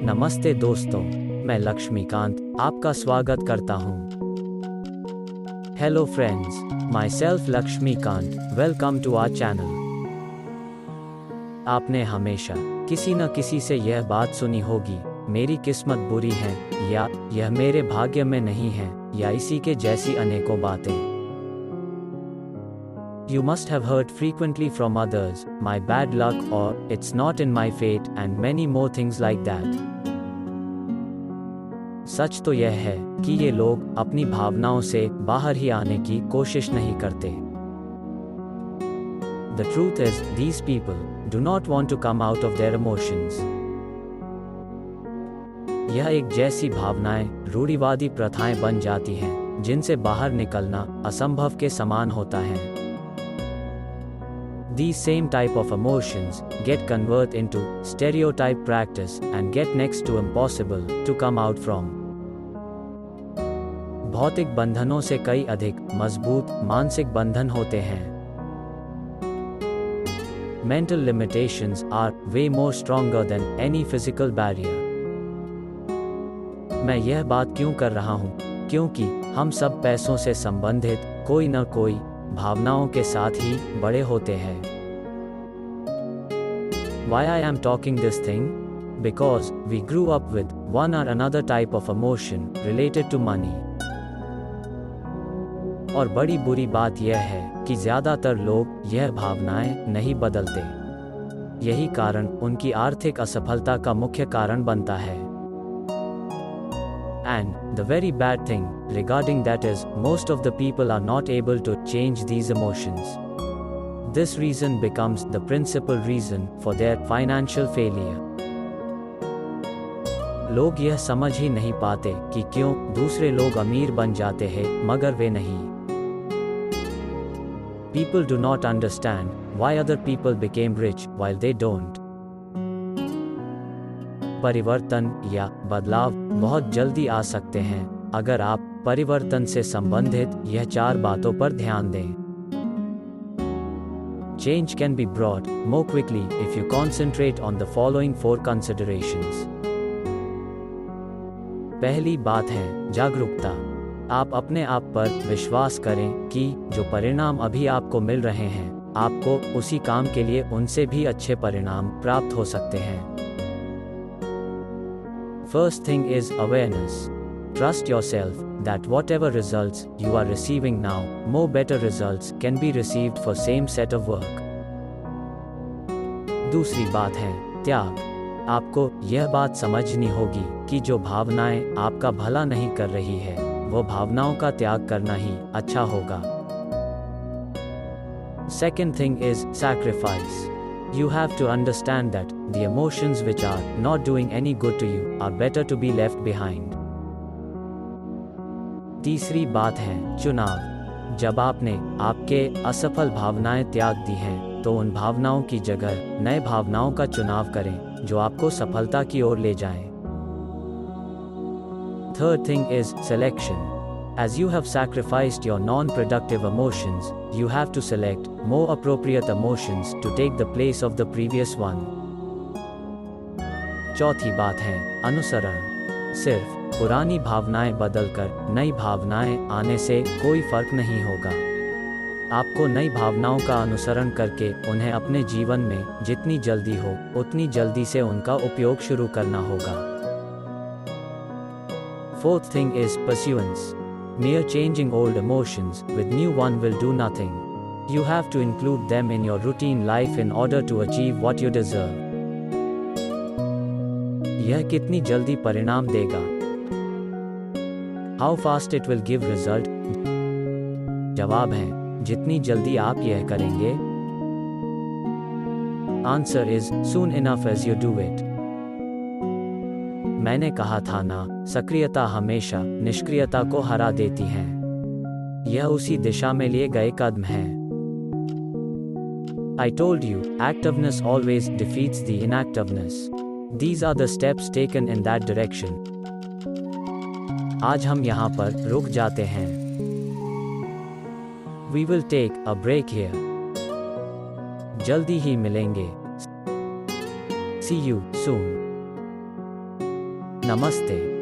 नमस्ते दोस्तों, मैं लक्ष्मीकांत आपका स्वागत करता हूँ। Hello friends, myself Laxmikant, welcome to our channel. आपने हमेशा किसी न किसी से यह बात सुनी होगी, मेरी किस्मत बुरी है, या यह मेरे भाग्य में नहीं है, या इसी के जैसी अनेकों बातें। You must have heard frequently from others, my bad luck, or it's not in my fate, and many more things like that. सच तो यह है कि ये लोग अपनी भावनाओं से बाहर ही आने की कोशिश नहीं करते। The truth is, these people do not want to come out of their emotions. यह एक जैसी भावनाएं रूढ़िवादी प्रथाएं बन जाती हैं, जिनसे बाहर निकलना असंभव के समान होता है। These same type of emotions get converted into stereotype practice and get next to impossible to come out from. भौतिक बंधनों से कई अधिक मजबूत मानसिक बंधन होते हैं। Mental limitations are way more stronger than any physical barrier. मैं यह बात क्यों कर रहा हूँ? क्योंकि हम सब पैसों से संबंधित कोई न कोई भावनाओं के साथ ही बड़े होते हैं। Why I am talking this thing? Because we grew up with one or another type of emotion related to money. और बड़ी बुरी बात यह है कि ज्यादातर लोग यह भावनाएं नहीं बदलते। यही कारण उनकी आर्थिक असफलता का मुख्य कारण बनता है। And the very bad thing regarding that is, most of the people are not able to change these emotions. This reason becomes the principal reason for their financial failure. लोग यह समझ ही नहीं पाते कि क्यों दूसरे लोग अमीर बन जाते हैं मगर वे नहीं। People do not understand why other people became rich while they don't. परिवर्तन या बदलाव बहुत जल्दी आ सकते हैं अगर आप परिवर्तन से संबंधित यह 4 बातों पर ध्यान दें। Change can be brought more quickly if you concentrate on the following 4 considerations. पहली बात है जागरूकता। आप अपने आप पर विश्वास करें कि जो परिणाम अभी आपको मिल रहे हैं, आपको उसी काम के लिए उनसे भी अच्छे परिणाम प्राप्त हो सकते हैं। First thing is awareness. Trust yourself that whatever results you are receiving now, more better results can be received for same set of work. दूसरी बात है त्याग। आपको यह बात समझनी होगी कि जो भावनाएं आपका भला नहीं कर रही है, वो भावनाओं का त्याग करना ही अच्छा होगा। Second thing is sacrifice. You have to understand that the emotions which are not doing any good to you are better to be left behind. तीसरी बात है चुनाव। जब आपने आपके असफल भावनाएं त्याग दी हैं, तो उन भावनाओं की जगह नए भावनाओं का चुनाव करें जो आपको सफलता की ओर ले जाएं। Third thing is selection. As you have sacrificed your non-productive emotions, you have to select more appropriate emotions to take the place of the previous one. चौथी बात है अनुसरण। सिर्फ पुरानी भावनाएं बदलकर नई भावनाएं आने से कोई फर्क नहीं होगा। आपको नई भावनाओं का अनुसरण करके उन्हें अपने जीवन में जितनी जल्दी हो उतनी जल्दी से उनका उपयोग शुरू करना होगा। Fourth thing is pursuance. Mere changing old emotions with new one will do nothing. You have to include them in your routine life in order to achieve what you deserve. यह कितनी जल्दी परिणाम देगा? How fast it will give result? जवाब है, जितनी जल्दी आप यह करेंगे। Answer is soon enough as you do it. मैंने कहा था ना, सक्रियता हमेशा निष्क्रियता को हरा देती है। यह उसी दिशा में लिए गए कदम है। I told you, activeness always defeats the inactiveness. These are the steps taken in that direction. आज हम यहाँ पर रुक जाते हैं। We will take a break here. जल्दी ही मिलेंगे। See you soon. नमस्ते।